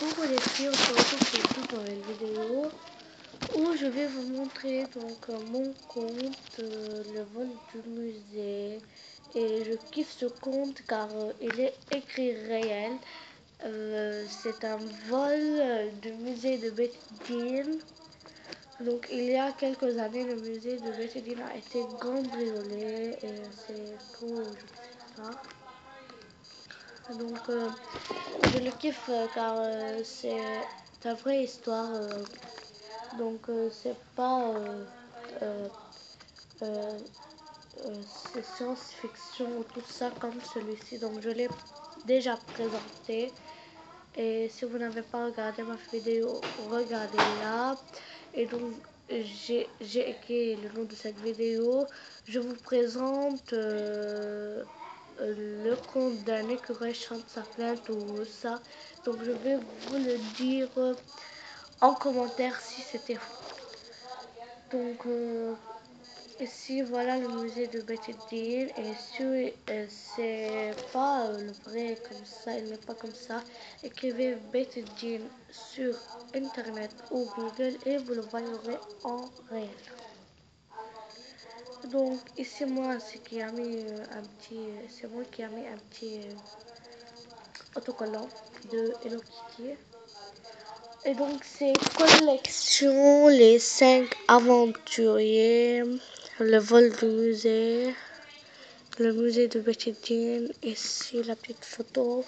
Bonjour les filles, on se retrouve pour une toute nouvelle vidéo où je vais vous montrer donc mon compte, le vol du musée. Et je kiffe ce compte car il est écrit réel. C'est un vol du musée de Beth Din. Donc il y a quelques années, le musée de Beth Din a été cambriolé et c'est trop, je kiffe ça. Donc je le kiffe car c'est ta vraie histoire. Donc c'est pas euh, euh, c'est science-fiction ou tout ça comme celui-ci. Donc je l'ai déjà présenté. Et si vous n'avez pas regardé ma vidéo, regardez-la. Et donc j'ai écrit le nom de cette vidéo. Je vous présente le compte d'un écureuil chante sa plainte ou ça. Donc je vais vous le dire en commentaire si c'était faux. Donc ici voilà le musée de Beth Din. Et si c'est pas le vrai comme ça, il n'est pas comme ça, écrivez Beth Din sur internet ou Google et vous le voyez en réel. Donc ici moi c'est qui a mis un petit, c'est moi qui a mis un petit autocollant de Hello Kitty. Et donc c'est collection les 5 aventuriers, le vol du musée, le musée de Beth Din. Ici la petite photo.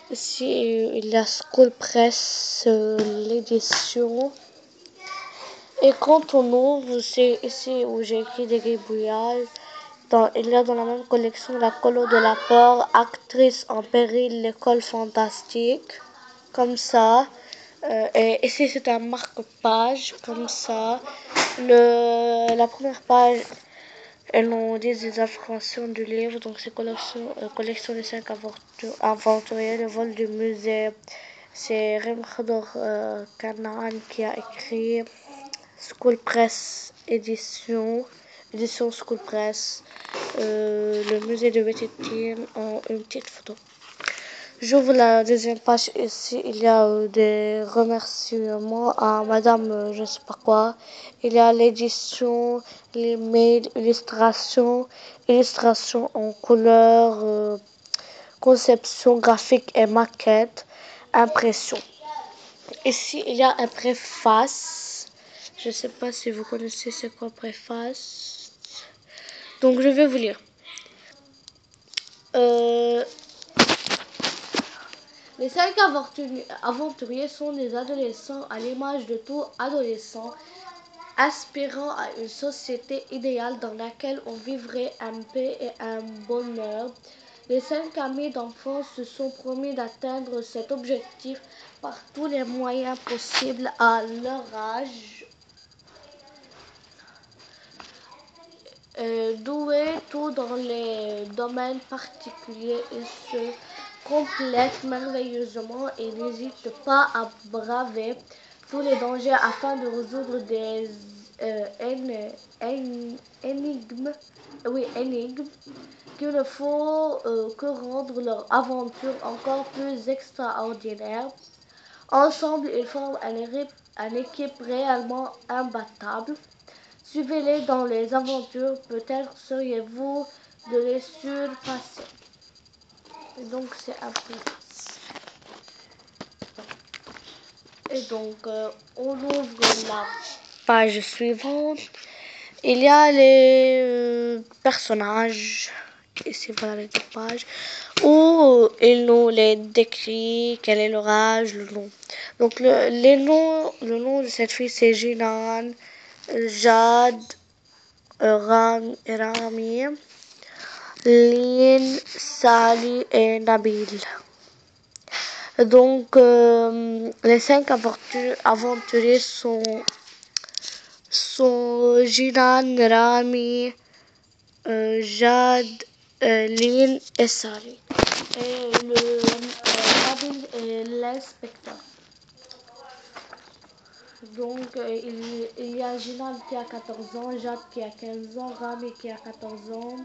Ici il y a School Press, l'édition. Et quand on ouvre, c'est ici où j'ai écrit des gribouillages. Il y a dans la même collection la colo de la peur, actrice en péril, l'école fantastique, comme ça. Et ici c'est un marque-page, comme ça. La première page, elles nous disent des informations du livre. Donc c'est collection des 5 aventuriers, le vol du musée. C'est Rem Khador Kanaan qui a écrit. School Press édition School Press, le musée de Beth Din en une petite photo. J'ouvre la deuxième page. Ici il y a des remerciements à madame je sais pas quoi. Il y a l'édition, les mails, illustration en couleur, conception graphique et maquette, impression. Ici il y a un préface. Je ne sais pas si vous connaissez c'est quoi préface. Donc je vais vous lire. Les 5 aventuriers sont des adolescents à l'image de tout adolescent, aspirant à une société idéale dans laquelle on vivrait en paix et en bonheur. Les 5 amis d'enfance se sont promis d'atteindre cet objectif par tous les moyens possibles à leur âge. Doués tous dans les domaines particuliers, ils se complètent merveilleusement et n'hésitent pas à braver tous les dangers afin de résoudre des énigmes, qu'il ne faut que rendre leur aventure encore plus extraordinaire. Ensemble, ils forment une équipe réellement imbattable. Suivez-les dans les aventures, peut-être seriez-vous de les surpasser. Et donc c'est un peu. Et donc on ouvre la page suivante. Il y a les personnages. Ici voilà les deux pages où il nous les décrit, quel est leur âge, le nom. Donc le nom de cette fille c'est Jinan, Jade, Rami, Lynn, Sally et Nabil. Donc les 5 aventuriers sont Jinan, Rami, Jade, Lynn et Sally. Et Nabil est l'inspecteur. Donc il y a Jinan qui a 14 ans, Jade qui a 15 ans, Rami qui a 14 ans,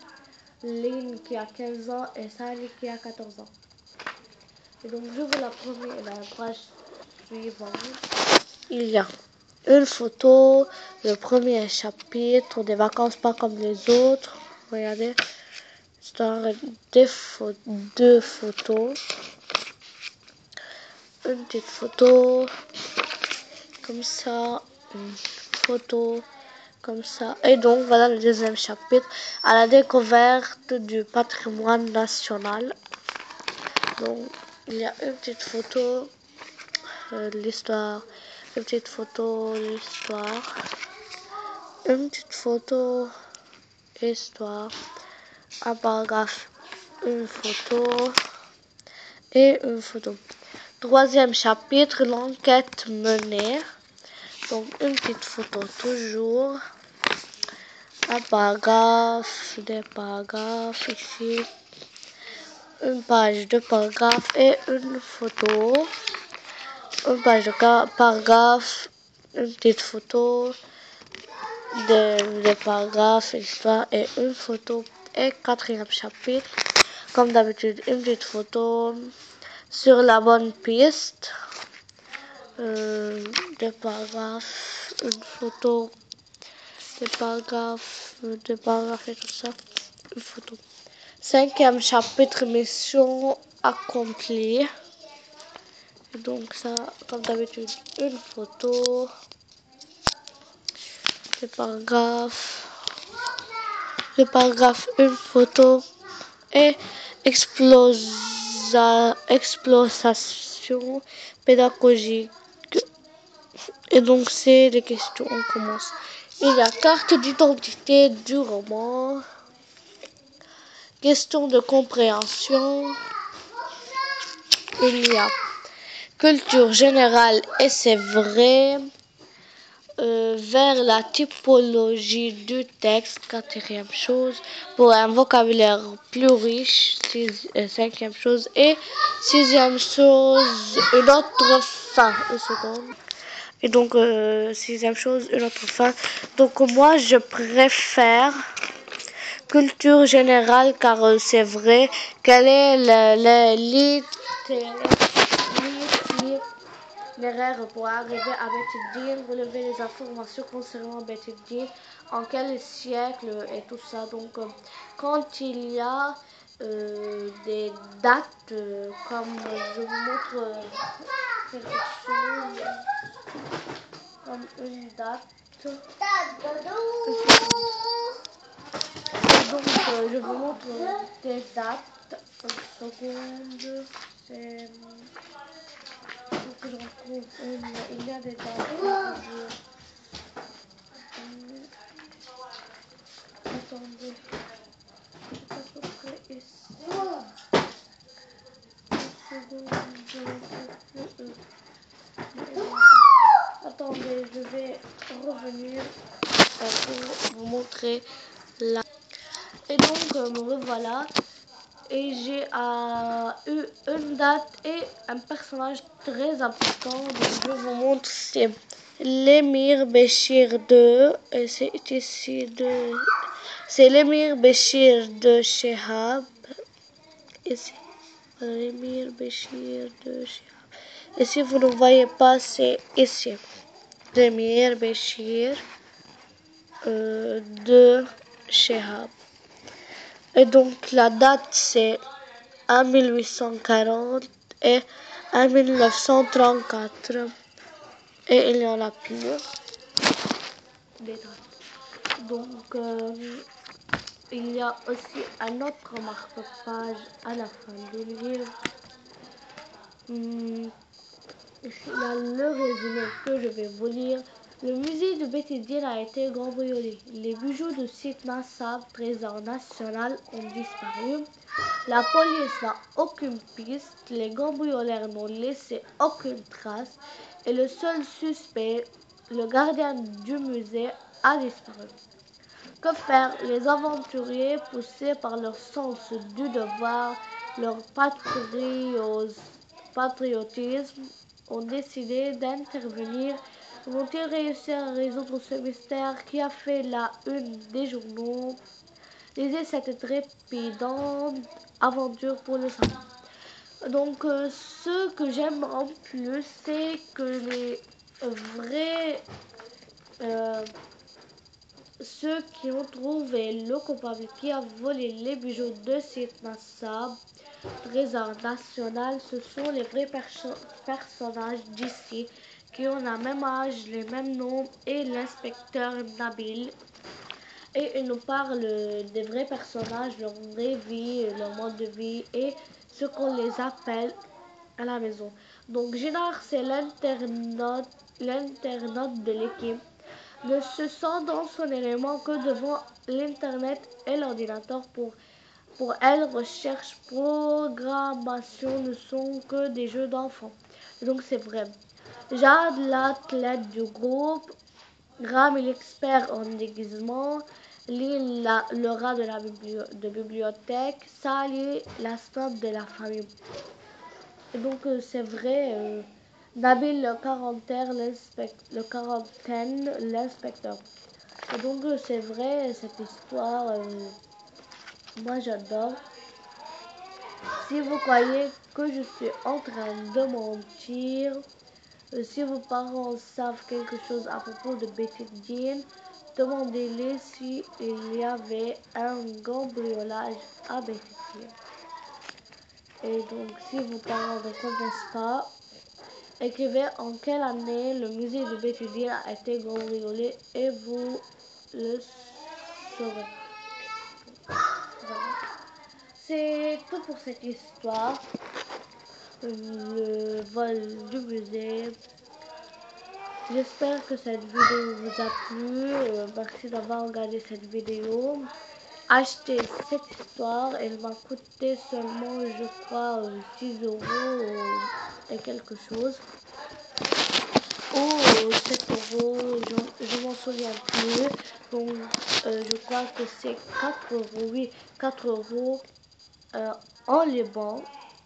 Lynn qui a 15 ans et Sally qui a 14 ans. Et donc j'ouvre la page suivante. Il y a une photo, le premier chapitre, des vacances pas comme les autres. Regardez, c'est deux photos. Une petite photo comme ça, une photo comme ça. Et donc voilà le deuxième chapitre, à la découverte du patrimoine national. Donc il y a une petite photo de l'histoire, une petite photo de l'histoire, une petite photo histoire, un paragraphe, une photo et une photo. Troisième chapitre, l'enquête menée. Donc une petite photo toujours. Un paragraphe, des paragraphes ici. Une page de paragraphe et une photo. Une page de paragraphe, une petite photo, des paragraphes, histoire et une photo. Et quatrième chapitre, comme d'habitude, une petite photo sur la bonne piste. Des paragraphes, une photo, des paragraphes et tout ça, une photo. Cinquième chapitre, mission accomplie. Et donc ça, comme d'habitude, une photo, des paragraphes, une photo et exploration pédagogique. Et donc c'est les questions, on commence. Il y a carte d'identité du roman, question de compréhension, il y a culture générale et c'est vrai, vers la typologie du texte, quatrième chose, pour un vocabulaire plus riche, cinquième chose, et sixième chose, une autre fin, une seconde. Et donc, sixième chose, une autre fin. Donc, moi, je préfère culture générale car c'est vrai. Quelle est l'itinéraire pour arriver à Bet el-Din, relever les informations concernant Bet el-Din, en quel siècle et tout ça. Donc, quand il y a des dates, comme je vous montre quelque chose, comme une date. Donc, je vous montre des dates. Une seconde. C'est. Faut que je retrouve une. Il y a des dates. Attendez. C'est à peu près ici. Une seconde. Attendez, je vais revenir pour vous montrer là. Et donc, me revoilà. Et j'ai eu une date et un personnage très important. Donc, je vous montre, c'est l'émir Béchir II. Et c'est ici c'est l'émir Béchir de Chehab. Ici, l'émir Béchir de Chehab. Et si vous ne voyez pas, c'est ici. L'émir Béchir de Chehab. Et donc la date c'est en 1840 et en 1934. Et il y en a plus. Donc il y a aussi un autre marque-page à la fin du livre. Là, le résumé que je vais vous lire. Le musée de Bet el-Din a été cambriolé. Les bijoux de Sitna Sab, trésor national, ont disparu. La police n'a aucune piste. Les cambrioleurs n'ont laissé aucune trace. Et le seul suspect, le gardien du musée, a disparu. Que faire? Les aventuriers, poussés par leur sens du devoir, leur patriotisme, ont décidé d'intervenir. Vont-ils réussir à résoudre ce mystère qui a fait la une des journaux? Lisez cette trépidante aventure pour le savoir. Donc, ce que j'aime en plus, c'est que les vrais, ceux qui ont trouvé le coupable qui a volé les bijoux de Seth Nassab, trésor national, ce sont les vrais personnages d'ici qui ont la même âge, les mêmes noms et l'inspecteur Nabil. Et ils nous parlent des vrais personnages, leur vraie vie, leur mode de vie et ce qu'on les appelle à la maison. Donc Gérard, c'est l'internaute de l'équipe. Ne se sent dans son élément que devant l'internet et l'ordinateur. Pour elle, recherche, programmation ne sont que des jeux d'enfants. Donc c'est vrai. Jade, l'athlète du groupe, Graham est l'expert en déguisement, Lee le rat de la bibliothèque, Sally la snob de la famille. Et donc c'est vrai, Nabil le quarantaine, l'inspecteur. Et donc c'est vrai, cette histoire, moi j'adore. Si vous croyez que je suis en train de mentir, si vos parents savent quelque chose à propos de Betty Jean, demandez-les s'il y avait un cambriolage à Betty Jean. Et donc, si vos parents ne connaissent pas, écrivez en quelle année le musée de Betty Jean a été cambriolé et vous le saurez. Voilà. C'est tout pour cette histoire. Le vol du musée. J'espère que cette vidéo vous a plu. Merci d'avoir regardé cette vidéo. Achetez cette histoire. Elle m'a coûté seulement, je crois, 6 euros et quelque chose. Ou 7 euros, je m'en souviens plus. Donc, je crois que c'est 4 euros. Oui, 4 euros en Liban.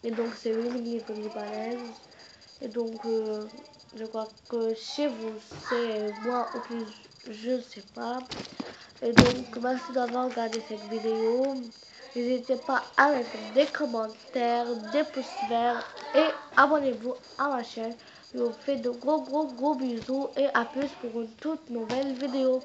Et donc, c'est une livre libanaise. Et donc, je crois que chez vous, c'est moins ou plus, je ne sais pas. Et donc, merci d'avoir regardé cette vidéo. N'hésitez pas à mettre des commentaires, des pouces verts et abonnez-vous à ma chaîne. Je vous fais de gros bisous et à plus pour une toute nouvelle vidéo.